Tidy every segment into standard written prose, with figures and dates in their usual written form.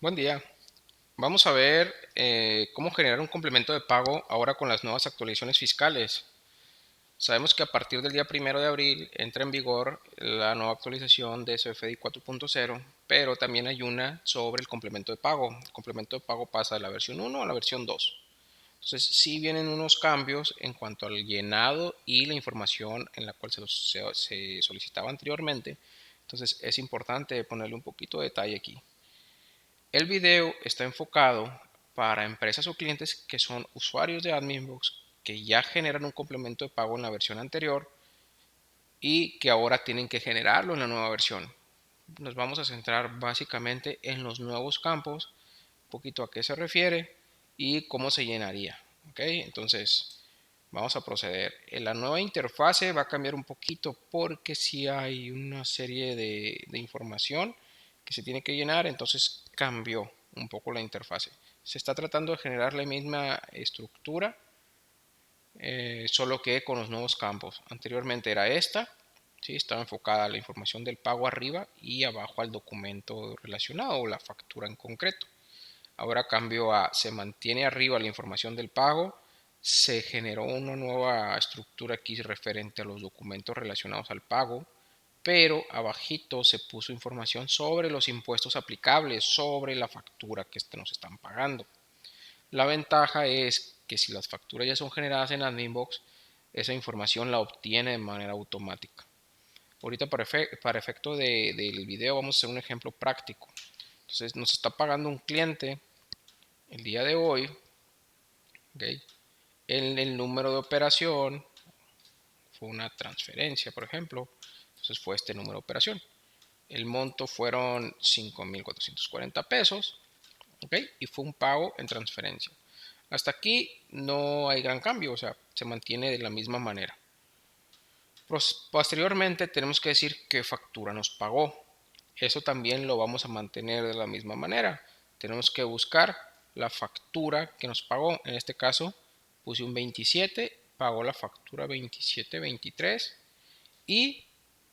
Buen día. Vamos a ver cómo generar un complemento de pago ahora con las nuevas actualizaciones fiscales. Sabemos que a partir del día 1 de abril entra en vigor la nueva actualización de SFDI 4.0, pero también hay una sobre el complemento de pago. El complemento de pago pasa de la versión 1 a la versión 2. Entonces, sí vienen unos cambios en cuanto al llenado y la información en la cual se solicitaba anteriormente. Entonces, es importante ponerle un poquito de detalle aquí. El video está enfocado para empresas o clientes que son usuarios de AdminBox que ya generan un complemento de pago en la versión anterior y que ahora tienen que generarlo en la nueva versión. Nos vamos a centrar básicamente en los nuevos campos, un poquito a qué se refiere y cómo se llenaría. ¿Ok? Entonces, vamos a proceder. La nueva interfase va a cambiar un poquito porque si hay una serie de información que se tiene que llenar, entonces cambió un poco la interfase. Se está tratando de generar la misma estructura, solo que con los nuevos campos. Anteriormente era esta, ¿sí? Estaba enfocada a la información del pago arriba y abajo al documento relacionado o la factura en concreto. Ahora cambió a se mantiene arriba la información del pago, se generó una nueva estructura aquí referente a los documentos relacionados al pago, pero abajito se puso información sobre los impuestos aplicables, sobre la factura que nos están pagando. La ventaja es que si las facturas ya son generadas en Adminbox, esa información la obtiene de manera automática. Ahorita para efecto del video vamos a hacer un ejemplo práctico. Entonces nos está pagando un cliente el día de hoy, ¿okay? El número de operación fue una transferencia, por ejemplo, entonces fue este número de operación. El monto fueron 5,440 pesos, ¿okay? Y fue un pago en transferencia. Hasta aquí no hay gran cambio, o sea, se mantiene de la misma manera. Posteriormente tenemos que decir qué factura nos pagó. Eso también lo vamos a mantener de la misma manera. Tenemos que buscar la factura que nos pagó. En este caso puse un 27, pagó la factura 2723 y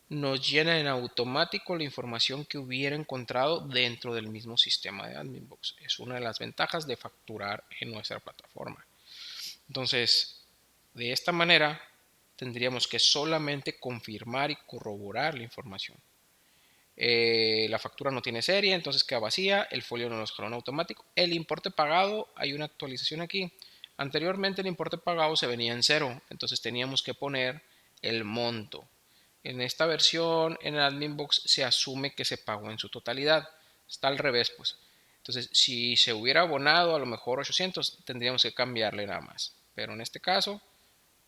nos llena en automático la información que hubiera encontrado dentro del mismo sistema de Adminbox. Es una de las ventajas de facturar en nuestra plataforma. Entonces, de esta manera tendríamos que solamente confirmar y corroborar la información. La factura no tiene serie, entonces queda vacía, el folio no nos jaló en automático. El importe pagado, hay una actualización aquí. Anteriormente el importe pagado se venía en cero, entonces teníamos que poner el monto. En esta versión, en el Adminbox, se asume que se pagó en su totalidad. Está al revés, pues. Entonces, si se hubiera abonado a lo mejor 800, tendríamos que cambiarle nada más. Pero en este caso,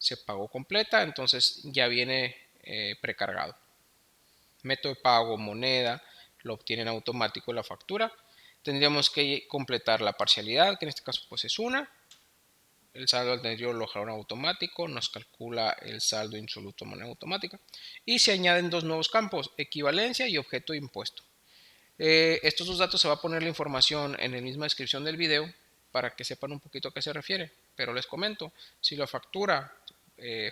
se pagó completa, entonces ya viene precargado. Método de pago, moneda, lo obtienen automático la factura. Tendríamos que completar la parcialidad, que en este caso pues es una. El saldo anterior lo dejaron automático, nos calcula el saldo insoluto de manera automática. Y se añaden dos nuevos campos, equivalencia y objeto de impuesto. Estos dos datos se va a poner la información en la misma descripción del video para que sepan un poquito a qué se refiere. Pero les comento, si la factura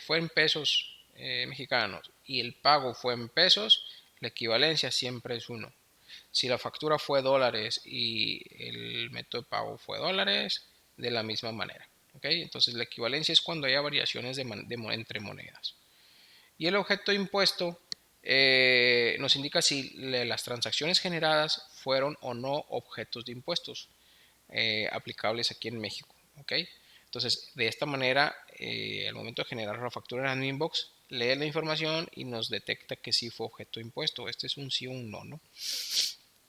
fue en pesos mexicanos y el pago fue en pesos, la equivalencia siempre es uno. Si la factura fue dólares y el método de pago fue dólares, de la misma manera. ¿Okay? Entonces la equivalencia es cuando haya variaciones entre monedas. Y el objeto de impuesto nos indica si las transacciones generadas fueron o no objetos de impuestos aplicables aquí en México. ¿Okay? Entonces, de esta manera, al momento de generar la factura en Adminbox, lee la información y nos detecta que sí fue objeto de impuesto. Este es un sí o un no, ¿no?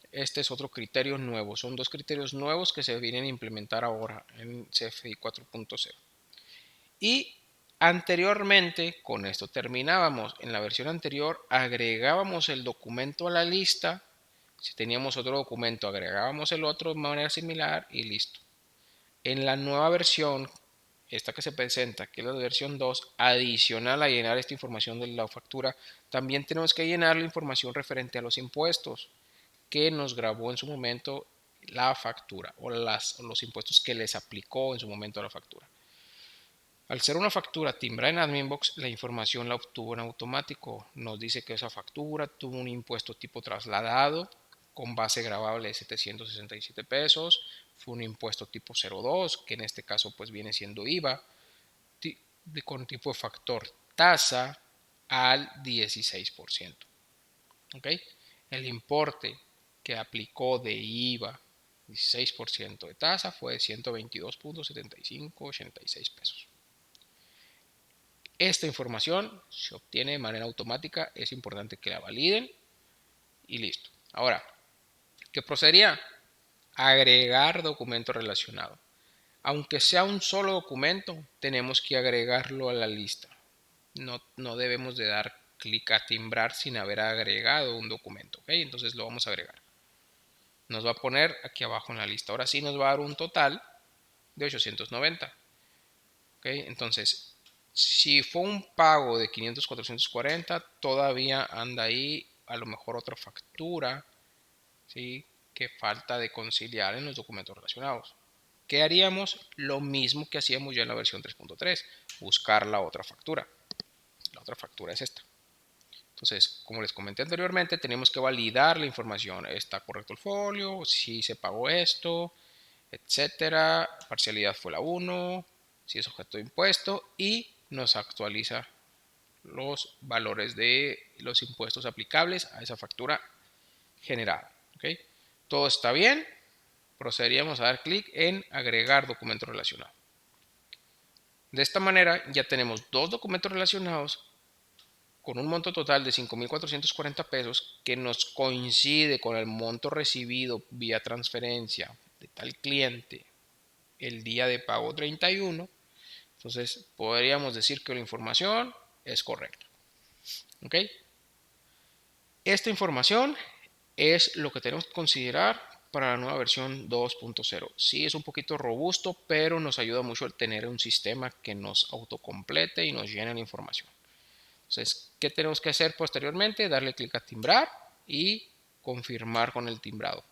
Este es otro criterio nuevo. Son dos criterios nuevos que se vienen a implementar ahora en CFDI 4.0. Y anteriormente, con esto terminábamos. En la versión anterior agregábamos el documento a la lista. Si teníamos otro documento, agregábamos el otro de manera similar y listo. En la nueva versión, esta que se presenta, que es la versión 2, adicional a llenar esta información de la factura, también tenemos que llenar la información referente a los impuestos que nos grabó en su momento la factura o los impuestos que les aplicó en su momento a la factura. Al ser una factura timbrada en Adminbox, la información la obtuvo en automático. Nos dice que esa factura tuvo un impuesto tipo trasladado con base gravable de 767 pesos. Fue un impuesto tipo 02, que en este caso pues viene siendo IVA, con tipo de factor tasa al 16%. ¿Ok? El importe que aplicó de IVA 16% de tasa fue de 122.7586 pesos. Esta información se obtiene de manera automática, es importante que la validen y listo. Ahora, ¿qué procedería? Agregar documento relacionado. Aunque sea un solo documento, tenemos que agregarlo a la lista. No debemos de dar clic a timbrar sin haber agregado un documento. ¿Ok? Entonces lo vamos a agregar. Nos va a poner aquí abajo en la lista. Ahora sí nos va a dar un total de 890. ¿Ok? Entonces, si fue un pago de 500, 440, todavía anda ahí a lo mejor otra factura, ¿sí? Que falta de conciliar en los documentos relacionados. ¿Qué haríamos? Lo mismo que hacíamos ya en la versión 3.3, buscar la otra factura. La otra factura es esta. Entonces, como les comenté anteriormente, tenemos que validar la información. ¿Está correcto el folio? Si se pagó esto, etcétera. Parcialidad fue la 1, si es objeto de impuesto, y nos actualiza los valores de los impuestos aplicables a esa factura generada. ¿Okay? Todo está bien. Procederíamos a dar clic en agregar documento relacionado. De esta manera ya tenemos dos documentos relacionados con un monto total de 5.440 pesos que nos coincide con el monto recibido vía transferencia de tal cliente el día de pago 31. Entonces podríamos decir que la información es correcta. ¿Ok? Esta información es lo que tenemos que considerar para la nueva versión 2.0. Sí, es un poquito robusto, pero nos ayuda mucho el tener un sistema que nos autocomplete y nos llene la información. Entonces, ¿qué tenemos que hacer posteriormente? Darle clic a timbrar y confirmar con el timbrado.